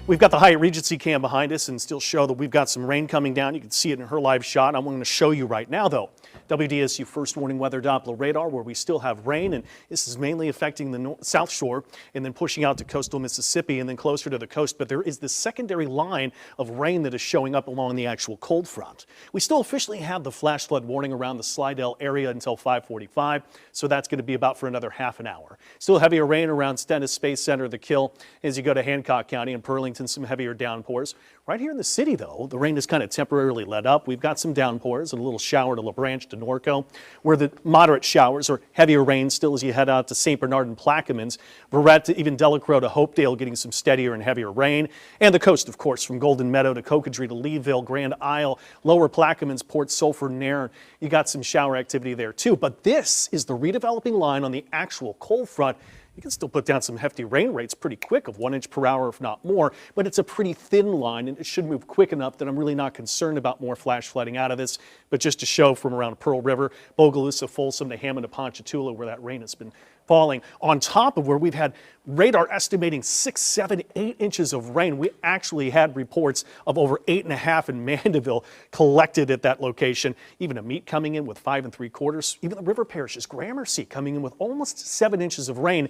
We've got the Hyatt Regency cam behind us and still show that we've got some rain coming down. You can see it in her live shot. I'm going to show you right now, though. WDSU first warning weather Doppler radar where we still have rain, and this is mainly affecting the South Shore and then pushing out to coastal Mississippi and then closer to the coast. But there is this secondary line of rain that is showing up along the actual cold front. We still officially have the flash flood warning around the Slidell area until 5:45, so that's going to be about for another half an hour. Still heavier rain around Stennis Space Center, the Kill, as you go to Hancock County and Burlington, some heavier downpours. Right here in the city, though, the rain has kind of temporarily let up. We've got some downpours and a little shower to LaBranch to Norco, where the moderate showers or heavier rain still as you head out to St. Bernard and Plaquemines, Verret to even Delacroix to Hopedale getting some steadier and heavier rain. And the coast, of course, from Golden Meadow to Cocodrie to Leeville, Grand Isle, Lower Plaquemines, Port Sulphur, Nairn. You got some shower activity there too. But this is the redeveloping line on the actual cold front. You can still put down some hefty rain rates pretty quick of 1 inch per hour, if not more, but it's a pretty thin line and it should move quick enough that I'm really not concerned about more flash flooding out of this. But just to show from around Pearl River, Bogalusa, Folsom to Hammond to Ponchatoula, where that rain has been falling, on top of where we've had radar estimating 6, 7, 8 inches of rain. We actually had reports of over 8.5 in Mandeville collected at that location. Even a meet coming in with 5 3/4. Even the river parishes, Gramercy coming in with almost 7 inches of rain.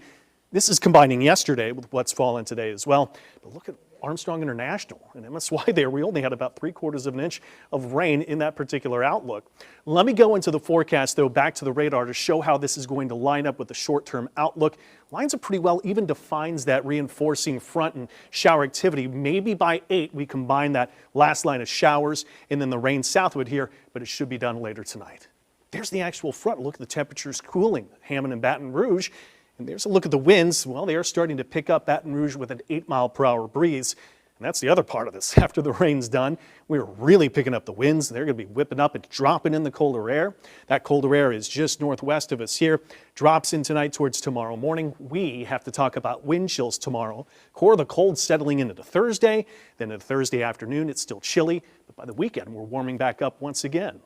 This is combining yesterday with what's fallen today as well. But look at Armstrong International and MSY there. We only had about 3/4 of an inch of rain in that particular outlook. Let me go into the forecast, though, back to the radar to show how this is going to line up with the short-term outlook. Lines up pretty well, even defines that reinforcing front and shower activity. Maybe by 8, we combine that last line of showers and then the rain southward here, but it should be done later tonight. There's the actual front. Look at the temperatures cooling, Hammond and Baton Rouge. And there's a look at the winds. Well, they are starting to pick up Baton Rouge with an 8-mile-per-hour breeze. And that's the other part of this. After the rain's done, we're really picking up the winds. They're going to be whipping up and dropping in the colder air. That colder air is just northwest of us here. Drops in tonight towards tomorrow morning. We have to talk about wind chills tomorrow. Core of the cold settling into the Thursday. Then into Thursday afternoon, it's still chilly. But by the weekend, we're warming back up once again.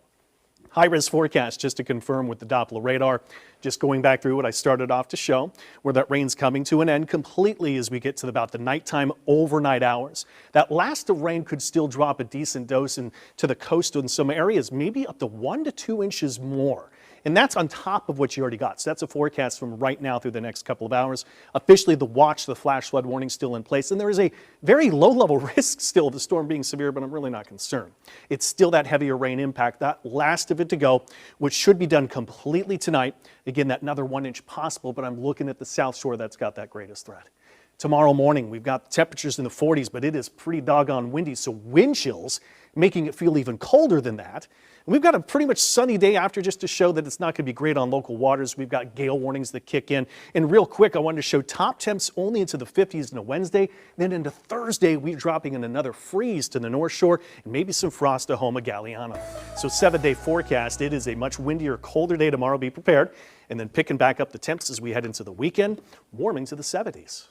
High-risk forecast just to confirm with the Doppler radar. Just going back through what I started off to show, where that rain's coming to an end completely as we get to about the nighttime overnight hours. That last of rain could still drop a decent dose into the coast in some areas, maybe up to 1 to 2 inches more. And that's on top of what you already got. So that's a forecast from right now through the next couple of hours. Officially, the watch, the flash flood warning still in place. And there is a very low-level risk still of the storm being severe, but I'm really not concerned. It's still that heavier rain impact, that last of it to go, which should be done completely tonight. Again, that another 1 inch possible, but I'm looking at the South Shore that's got that greatest threat. Tomorrow morning, we've got temperatures in the 40s, but it is pretty doggone windy, so wind chills making it feel even colder than that. And we've got a pretty much sunny day after just to show that it's not going to be great on local waters. We've got gale warnings that kick in. And real quick, I wanted to show top temps only into the 50s on a Wednesday. Then into Thursday, we're dropping in another freeze to the North Shore and maybe some frost to Houma Galliano. So 7-day forecast, it is a much windier, colder day tomorrow. Be prepared. And then picking back up the temps as we head into the weekend, warming to the 70s.